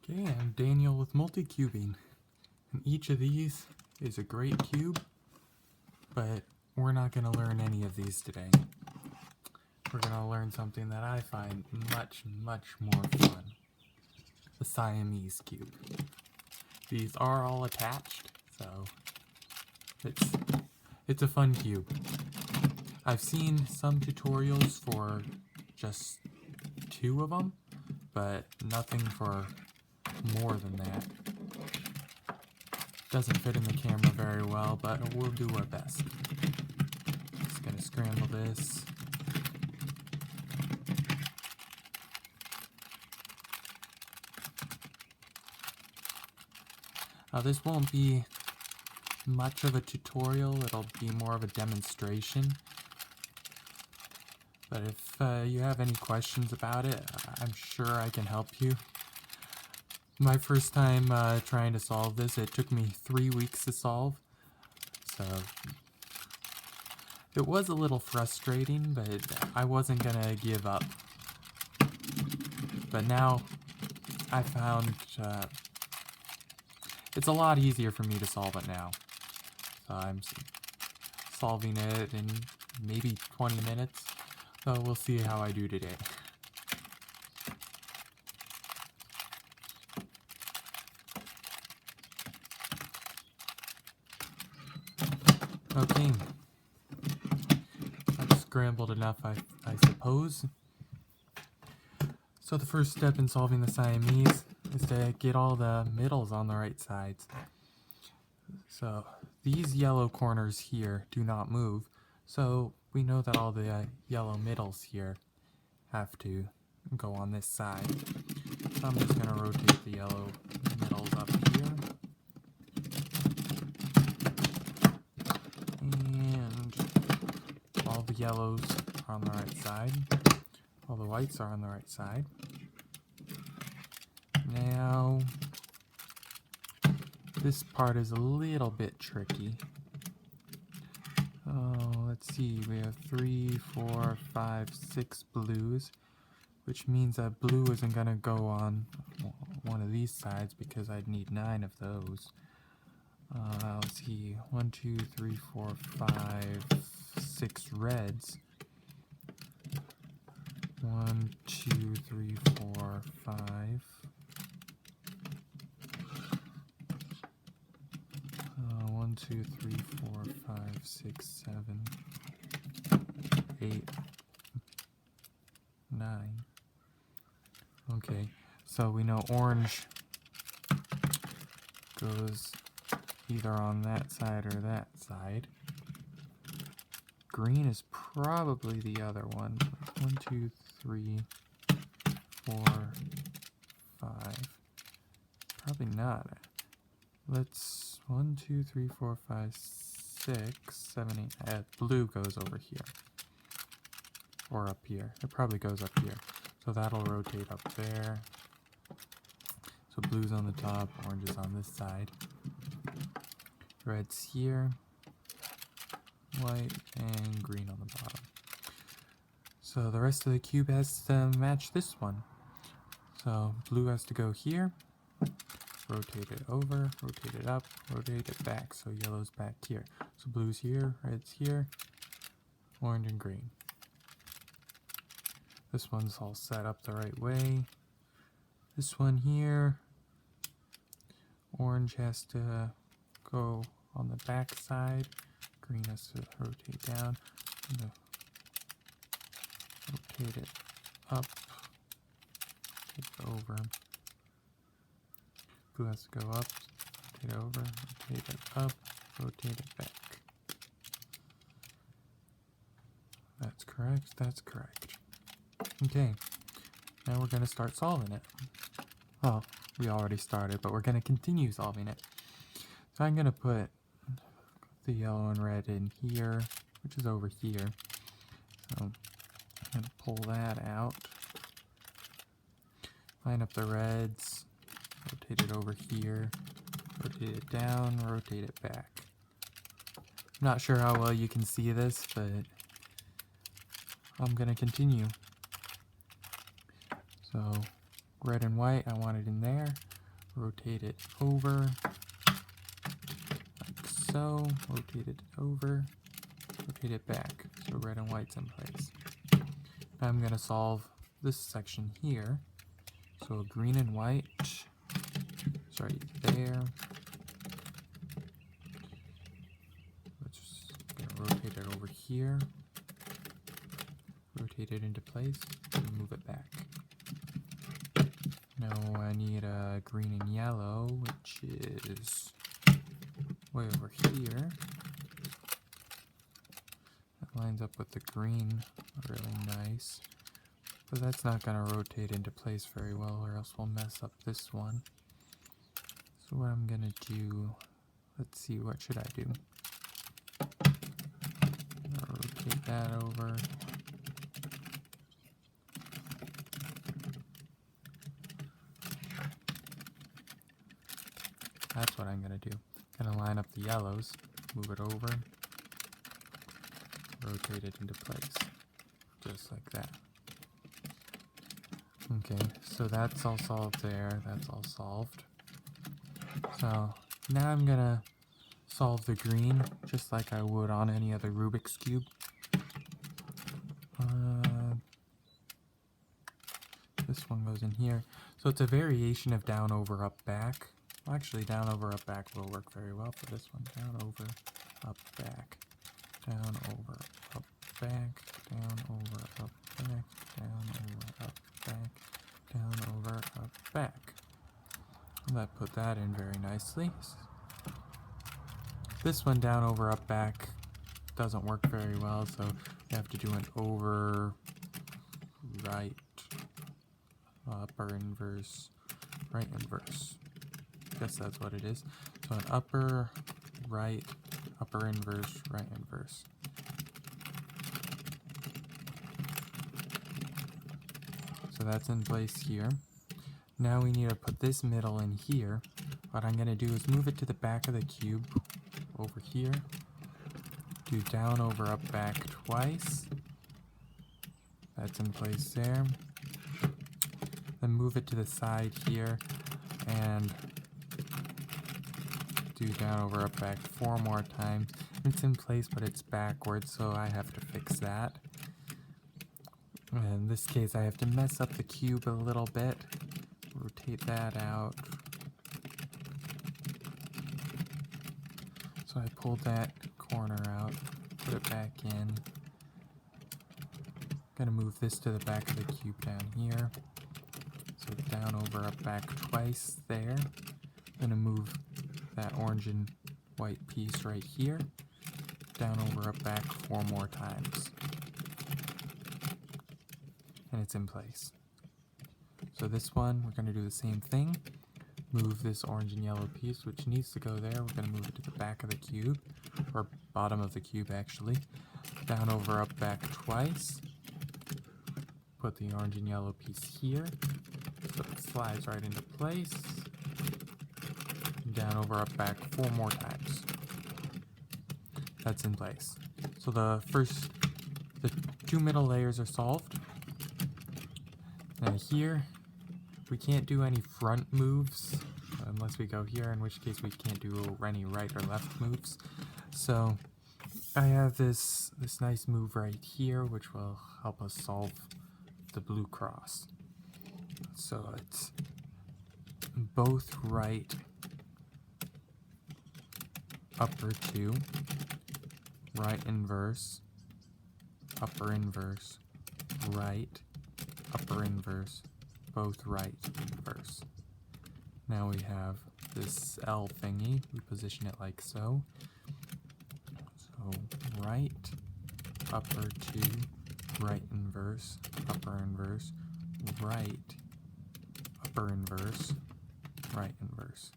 Okay, I'm Daniel with Multicubing, and each of these is a great cube, but we're not going to learn any of these today. We're going to learn something that I find much more fun, the Siamese Cube. These are all attached, so it's a fun cube. I've seen some tutorials for just 2 of them, but nothing for more than that. Doesn't fit in the camera very well, but we'll do our best. Just gonna scramble this. This won't be much of a tutorial, it'll be more of a demonstration. But if you have any questions about it, I'm sure I can help you. My first time trying to solve this, it took me 3 weeks to solve. So it was a little frustrating, but I wasn't gonna give up. But now I found it's a lot easier for me to solve it now. So I'm solving it in maybe 20 minutes. So we'll see how I do today. Okay, I've scrambled enough, I suppose. So the first step in solving the Siamese is to get all the middles on the right sides. So these yellow corners here do not move, so we know that all the yellow middles here have to go on this side. So I'm just going to rotate the yellow middles up here. All the yellows are on the right side. All the whites are on the right side. Now, this part is a little bit tricky. Oh, let's see, we have 3, 4, 5, 6 blues, which means that blue isn't going to go on one of these sides because I'd need 9 of those. Let's see, 1, 2, 3, 4, 5, 6 reds. 1, 2, 3, 4, 5. 1, 2, 3, 4, 5, 6, 7, 8, 9. Okay, so we know orange goes either on that side or that side. Green is probably the other one. 1, 2, 3, 4, 5. Probably not. Let's 1, 2, 3, 4, 5, 6, 7, 8. Blue goes over here. Or up here. It probably goes up here. So that'll rotate up there. So blue's on the top, orange is on this side. Red's here. White and green on the bottom. So the rest of the cube has to match this one. So blue has to go here. Rotate it over, rotate it up, rotate it back. So yellow's back here. So blue's here, red's here, orange and green. This one's all set up the right way. This one here, orange has to go on the back side. Green has to rotate down. Rotate it up, take it over. Blue has to go up, rotate it over, rotate it up, rotate it back. That's correct, that's correct. Okay, now we're going to start solving it. Well, we already started, but we're going to continue solving it. So I'm going to put the yellow and red in here, which is over here. So I'm going to pull that out. Line up the reds. Rotate it over here, rotate it down, rotate it back. I'm not sure how well you can see this, but I'm going to continue. So red and white, I want it in there. rotate it over, like so, rotate it over, rotate it back, so red and white's in place. Now I'm going to solve this section here, so green and white, sorry, there. Let's just rotate it over here, rotate it into place, and move it back. Now I need a green and yellow, which is way over here. That lines up with the green really nice, but that's not going to rotate into place very well, or else we'll mess up this one. So what I'm going to do, let's see, what should I do? Rotate that over. That's what I'm going to do. I'm going to line up the yellows, move it over, rotate it into place, just like that. Okay, so that's all solved there, that's all solved. So now I'm going to solve the green just like I would on any other Rubik's Cube. This one goes in here. So it's a variation of down, over, up, back. Well, actually, down, over, up, back will work very well for this one. Down, over, up, back. Down, over, up, back. Down, over, up, back. Down, over, up, back. Down, over, up, back. Let's put that in very nicely. This one, down, over, up, back, doesn't work very well, so we have to do an over, right, upper inverse, right inverse. Guess that's what it is. So an upper, right, upper inverse, right inverse. So that's in place here. Now we need to put this middle in here. What I'm going to do is move it to the back of the cube over here. Do down, over, up, back twice. That's in place there. Then move it to the side here and do down, over, up, back 4 more times. It's in place, but it's backwards, so I have to fix that. In this case, I have to mess up the cube a little bit. Rotate that out. So I pulled that corner out, put it back in. Gonna move this to the back of the cube down here. So down, over, up, back twice there. Gonna move that orange and white piece right here. Down, over, up, back 4 more times. And it's in place. So this one, we're going to do the same thing. Move this orange and yellow piece, which needs to go there. We're going to move it to the back of the cube, or bottom of the cube actually. Down, over, up, back twice. Put the orange and yellow piece here, so it slides right into place. Down, over, up, back 4 more times. That's in place. So the 2 middle layers are solved. Now here, we can't do any front moves unless we go here, in which case we can't do any right or left moves. So I have this nice move right here, which will help us solve the blue cross. So it's both right, upper 2, right inverse, upper inverse, right, upper inverse, both right inverse. Now we have this L thingy, we position it like so. So right, upper 2, right inverse, upper inverse, right, upper inverse, right inverse.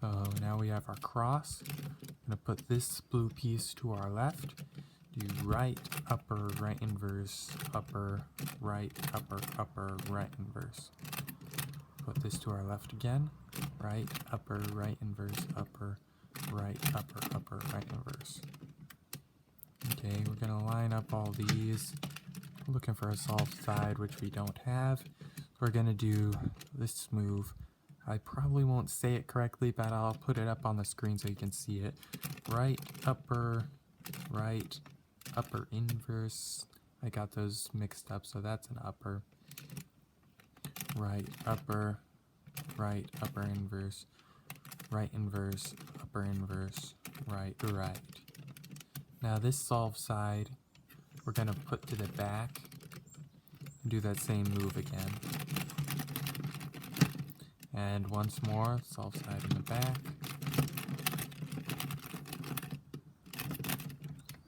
So now we have our cross. I'm going to put this blue piece to our left. Do right, upper, right inverse, upper, right, upper, upper, right inverse. Put this to our left again. Right, upper, right inverse, upper, right, upper, upper, right inverse. Okay, we're going to line up all these. We're looking for a solved side, which we don't have. We're going to do this move I probably won't say it correctly, but I'll put it up on the screen so you can see it. Right upper inverse. I got those mixed up, so that's an upper. Right upper inverse, right inverse, upper inverse, right. Now this solve side, we're gonna put to the back and do that same move again. And once more, solve side in the back.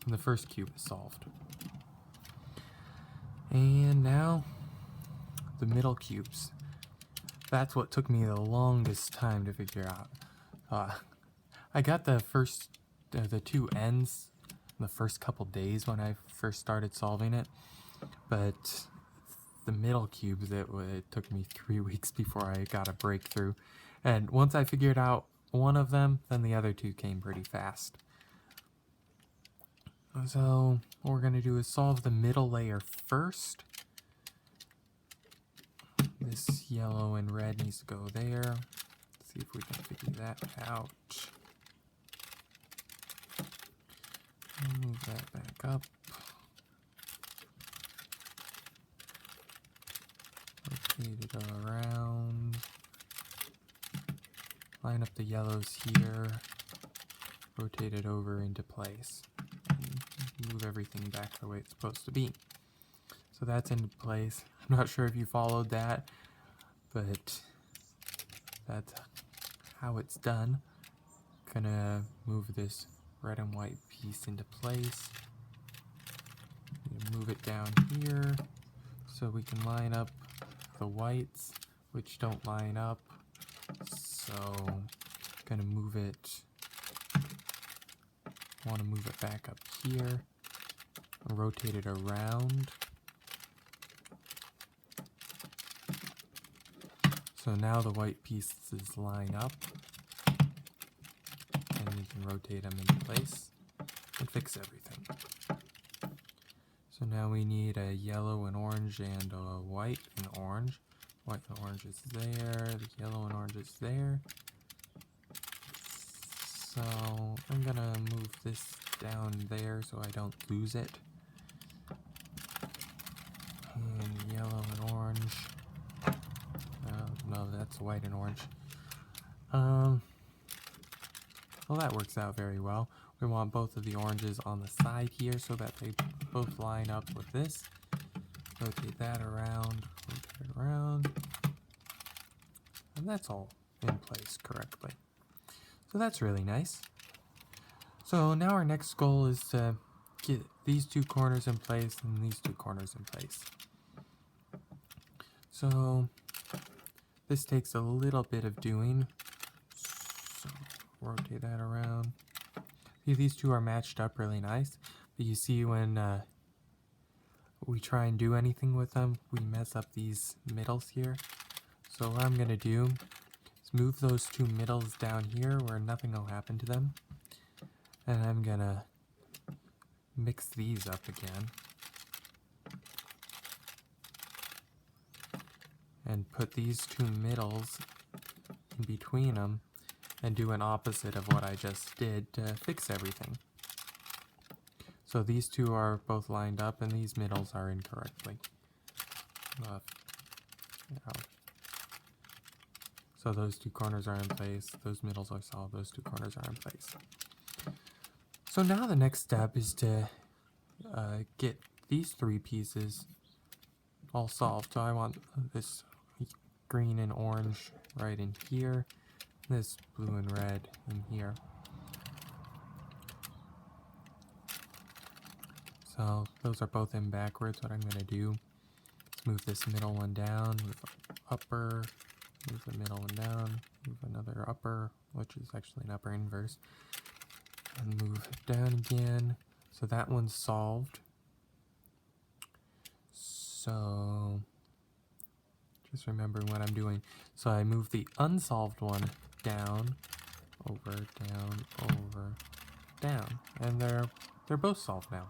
And the first cube is solved. And now, the middle cubes. That's what took me the longest time to figure out. I got the two ends the first couple days when I first started solving it, but the middle cubes, it took me 3 weeks before I got a breakthrough. And once I figured out one of them, then the other two came pretty fast. So what we're going to do is solve the middle layer first. This yellow and red needs to go there. Let's see if we can figure that out. Move that back up. Rotate it around. Line up the yellows here. Rotate it over into place. And move everything back the way it's supposed to be. So that's into place. I'm not sure if you followed that, but that's how it's done. Gonna move this red and white piece into place. Move it down here so we can line up the whites, which don't line up. So gonna move it. Want to move it back up here. Rotate it around. So now the white pieces line up, and we can rotate them into place and fix everything. So now we need a yellow and orange and a white and orange. White and orange is there, the yellow and orange is there. So I'm gonna move this down there so I don't lose it. And yellow and orange. No, that's white and orange. Well, that works out very well. We want both of the oranges on the side here so that they both line up with this. Rotate that around, rotate it around. And that's all in place correctly. So that's really nice. So now our next goal is to get these two corners in place and these two corners in place. So this takes a little bit of doing. So rotate that around. See, these two are matched up really nice. But you see when we try and do anything with them, we mess up these middles here. So what I'm going to do is move those two middles down here where nothing will happen to them. And I'm going to mix these up again. And put these two middles in between them and do an opposite of what I just did to fix everything. So these two are both lined up and these middles are incorrectly. So those two corners are in place, those middles are solved, those two corners are in place. So now the next step is to get these three pieces all solved. So I want this green and orange right in here, this blue and red in here. So those are both in backwards. What I'm going to do is move this middle one down, move upper, move the middle one down, move another upper, which is actually an upper inverse, and move it down again. So that one's solved. So just remembering what I'm doing. So I move the unsolved one down, over, down, over, down, and they're both solved now.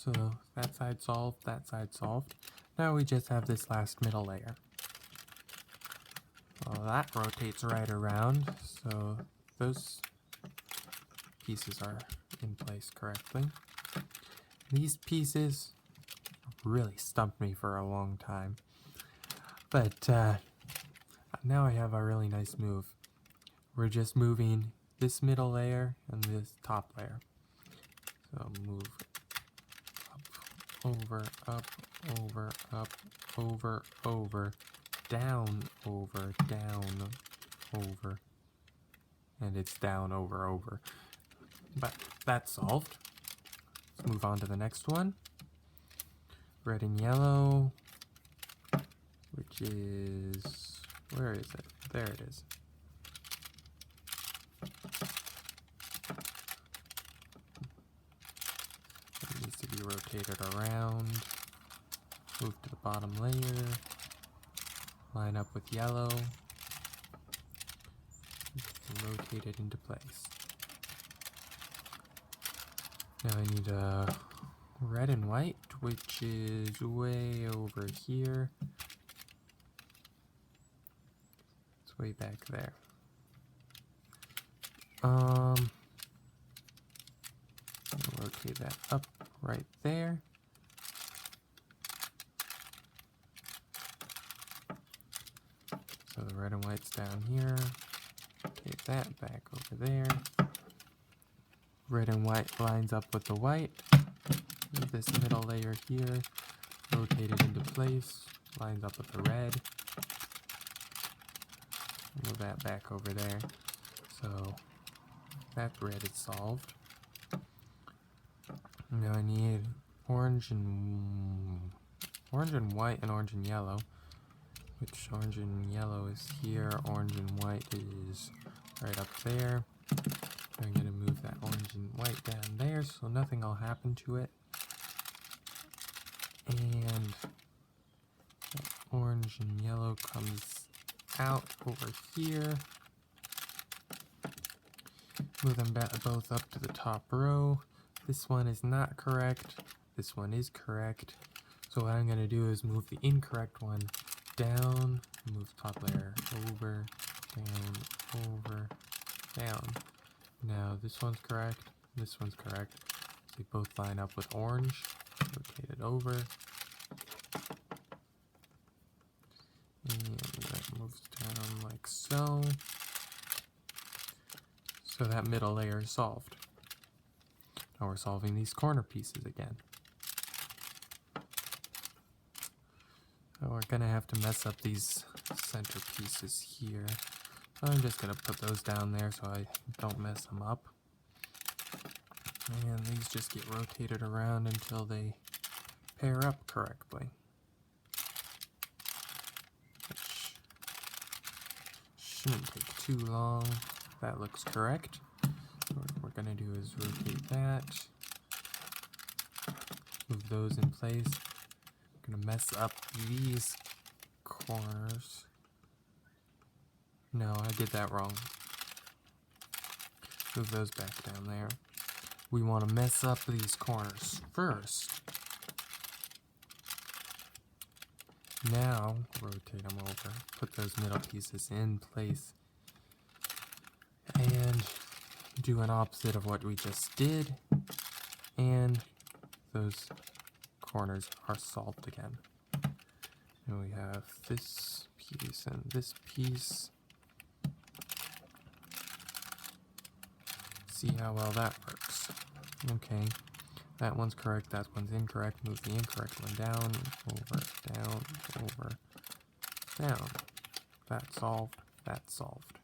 So that side solved, that side solved. Now we just have this last middle layer. Well, that rotates right around, so those pieces are in place correctly. These pieces really stumped me for a long time. But now I have a really nice move. We're just moving this middle layer and this top layer. So move up, over, up, over, up, over, down, over, and it's down, over. But that's solved. Let's move on to the next one. Red and yellow, which is, where is it? There it is. It needs to be rotated around. Move to the bottom layer. Line up with yellow. Rotate it into place. Now I need red and white, which is way over here. It's way back there. I'll rotate that up right there. So the red and white's down here. Rotate that back over there. Red and white lines up with the white. Move this middle layer here. Rotate it into place. Lines up with the red. Move that back over there. So that red is solved. Now I need orange and white and orange and yellow. Which orange and yellow is here. Orange and white is right up there. I'm going to move that orange and white down there so nothing will happen to it. And orange and yellow comes out over here. Move them both up to the top row. This one is not correct. This one is correct. So what I'm going to do is move the incorrect one down. Move top layer over, down, over, down. Now this one's correct. This one's correct. So they both line up with orange. Rotate it over. And that moves down like so. So that middle layer is solved. Now we're solving these corner pieces again. So we're going to have to mess up these center pieces here. So I'm just going to put those down there so I don't mess them up. And these just get rotated around until they pair up correctly. Which shouldn't take too long. That looks correct. So what we're going to do is rotate that. Move those in place. I'm going to mess up these corners. No, I did that wrong. Move those back down there. We want to mess up these corners first. Now, rotate them over. Put those middle pieces in place. And do an opposite of what we just did. And those corners are solved again. And we have this piece and this piece. See how well that works. Okay, that one's correct, that one's incorrect. Move the incorrect one down, over, down. That's solved, that's solved.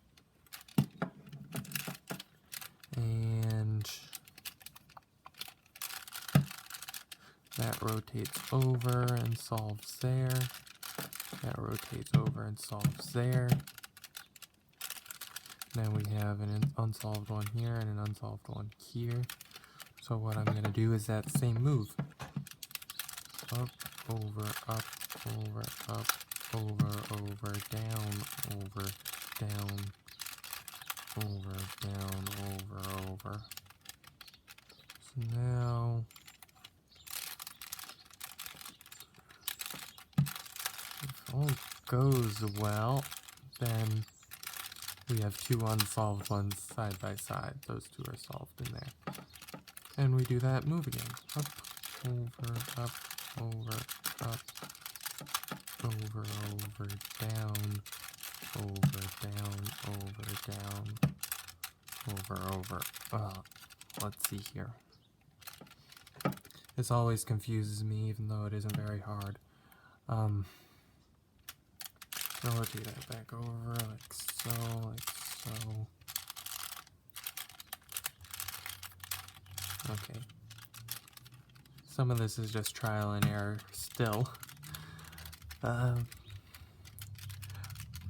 And that rotates over and solves there. That rotates over and solves there. Now we have an unsolved one here and an unsolved one here. So what I'm going to do is that same move. Up, over, up, over, up, over, down, over, down, over, down, over. So now all goes well, then we have two unsolved ones side by side. Those two are solved in there. And we do that move again. Up, over, up, over, up, over, down, over. Let's see here. This always confuses me, even though it isn't very hard. So we'll do that back over, like so, like so. Okay. Some of this is just trial and error still. But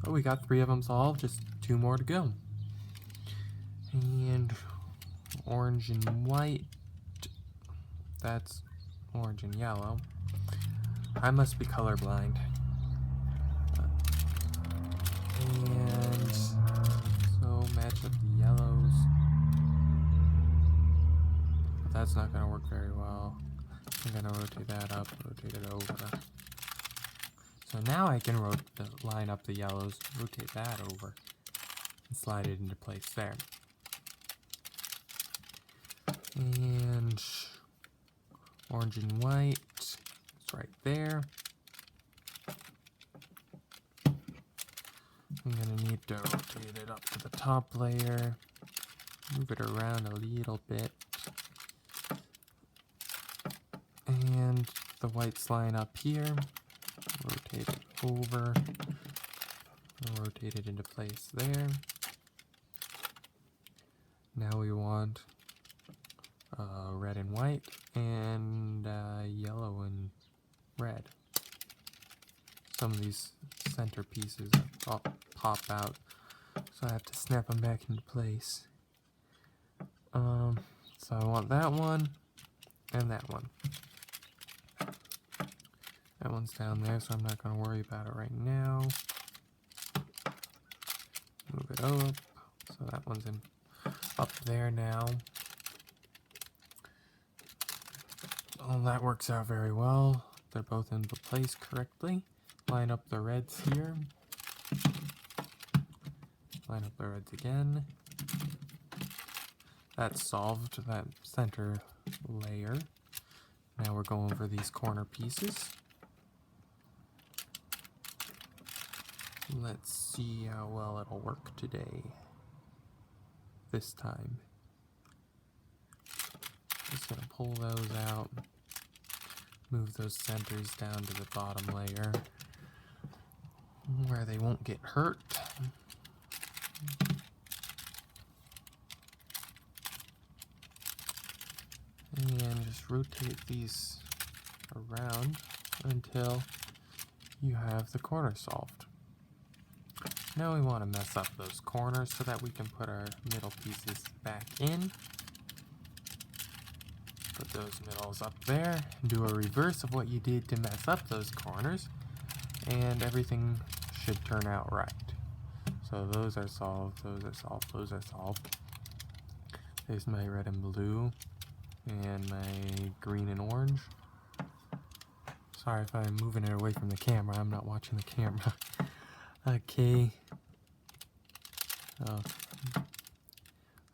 we got 3 of them solved, just 2 more to go. And orange and white. That's orange and yellow. I must be colorblind. And so match up the yellows. But that's not going to work very well. I'm going to rotate that up, rotate it over. So now I can line up the yellows, rotate that over, and slide it into place there. And orange and white, it's right there. I'm going to need to rotate it up to the top layer, move it around a little bit, and the whites line up here, rotate it over, rotate it into place there. Now we want red and white, and yellow and red. Some of these center pieces pop out, so I have to snap them back into place. So I want that one and that one. That one's down there, so I'm not going to worry about it right now. Move it up, so that one's up there now. Well, that works out very well. They're both in place correctly. Line up the reds here. Line up the reds again. That's solved, that center layer. Now we're going for these corner pieces. Let's see how well it'll work today. This time. Just gonna pull those out. Move those centers down to the bottom layer where they won't get hurt. And just rotate these around until you have the corner solved. Now we want to mess up those corners so that we can put our middle pieces back in. Put those middles up there, do a reverse of what you did to mess up those corners, and everything should turn out right. So those are solved, those are solved, those are solved. There's my red and blue, and my green and orange. Sorry if I'm moving it away from the camera, I'm not watching the camera. Okay.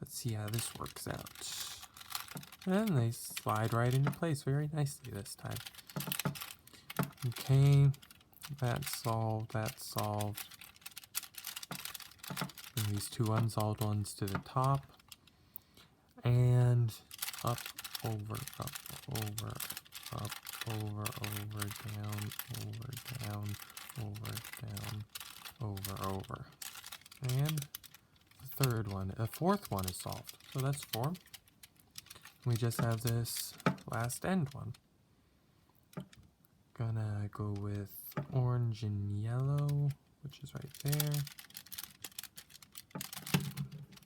Let's see how this works out. And they slide right into place very nicely this time. Okay, that's solved, that's solved. Bring these 2 unsolved ones to the top. And up, over, up, over, up, over, down, over, down, over, down, over. And the 3rd one, the 4th one is solved. So that's 4. We just have this last end one. Gonna go with orange and yellow, which is right there.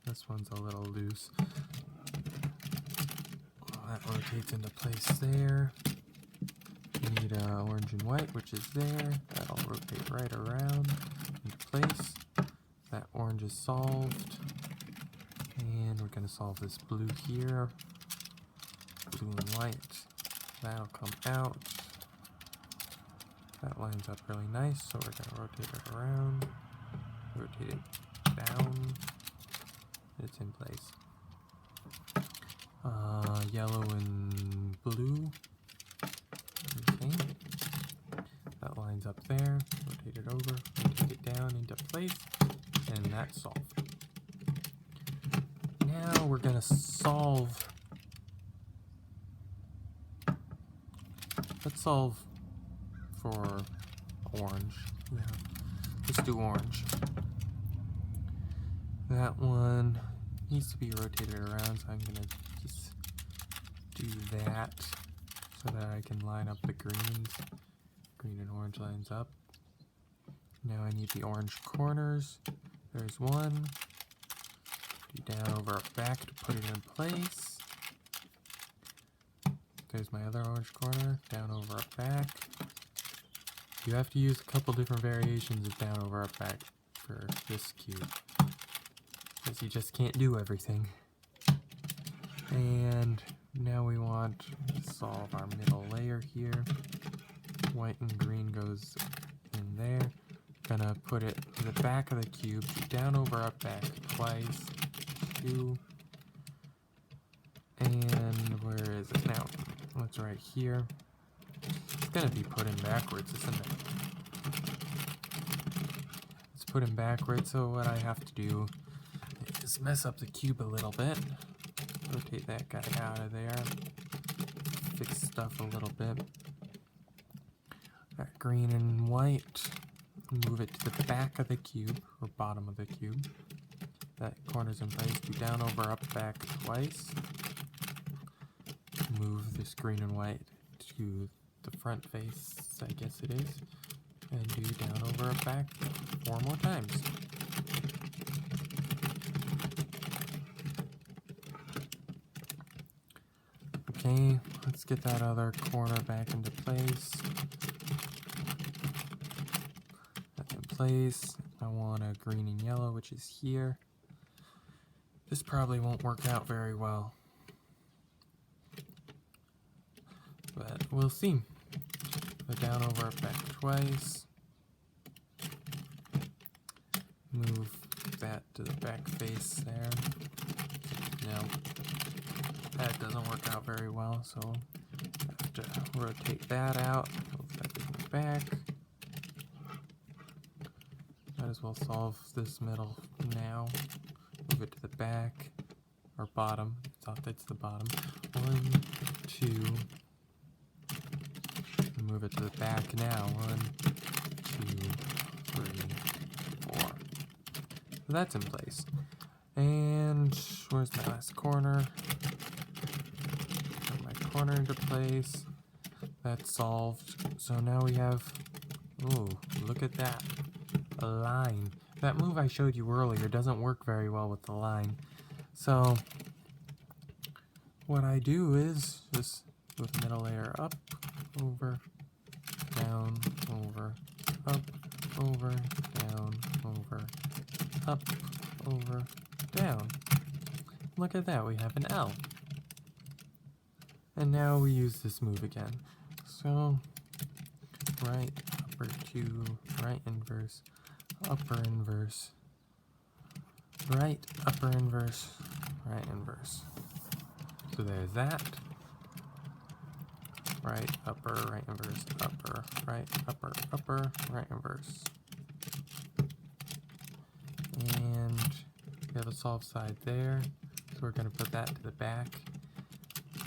This one's a little loose. That rotates into place there. We need orange and white, which is there. That'll rotate right around into place. That orange is solved. And we're gonna solve this blue here. Blue and white. That'll come out. That lines up really nice, so we're going to rotate it around, rotate it down. It's in place. Yellow and blue. Okay. That lines up there. Rotate it over, rotate it down into place, and that's solved. Now we're going to solve. Let's solve for orange. Yeah. Let's do orange. That one needs to be rotated around, so I'm going to just do that so that I can line up the greens. Green and orange lines up. Now I need the orange corners. There's one. Do down, over, up, back to put it in place. There's my other orange corner. Down, over, up, back. You have to use a couple different variations of down, over, up, back for this cube, because you just can't do everything. And now we want to solve our middle layer here. White and green goes in there. Gonna put it to the back of the cube, down, over, up, back twice. 2. And where is it now? It's right here. It's gonna be put in backwards, isn't it? It's put in backwards, so what I have to do is mess up the cube a little bit. Rotate that guy out of there. Fix stuff a little bit. Got green and white. Move it to the back of the cube, or bottom of the cube. That corner's in place. Do down, over, up, back twice. Move this green and white to the front face, I guess it is. And do down, over, up, back 4 more times. Okay, let's get that other corner back into place. That's in place. I want a green and yellow, which is here. This probably won't work out very well, but we'll see. Go down, over, up, back twice. Move that to the back face there. No, that doesn't work out very well, so I have to rotate that out. Move that to the back. Might as well solve this middle now. Move it to the back, or bottom. It's the bottom. 1, 2. Move it to the back now. 1, 2, 3, 4. So that's in place. And where's my last corner? Put my corner into place. That's solved. So now we have, oh, look at that. A line. That move I showed you earlier doesn't work very well with the line. So what I do is just move the middle layer up, over, down, over, up, over, down, over, up, over, down. Look at that, we have an L. And now we use this move again. So right, upper 2, right inverse, upper inverse, right, upper inverse, right inverse. So there's that. Right, upper, right inverse, upper, right, upper, upper, right inverse. And we have a solved side there. So we're going to put that to the back.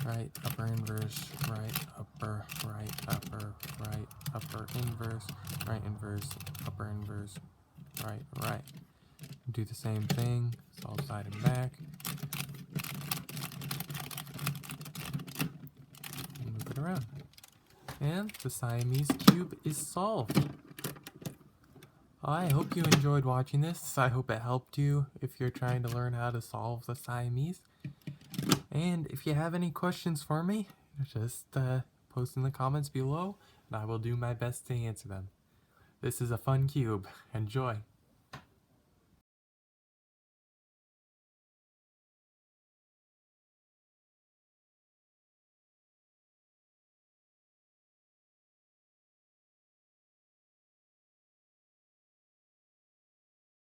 Right, upper inverse, right, upper, right, upper, right, upper inverse, right inverse, upper inverse, right, right. Do the same thing, solve side and back. And move it around. And the Siamese Cube is solved. I hope you enjoyed watching this. I hope it helped you if you're trying to learn how to solve the Siamese. And if you have any questions for me, just post in the comments below, and I will do my best to answer them. This is a fun cube. Enjoy!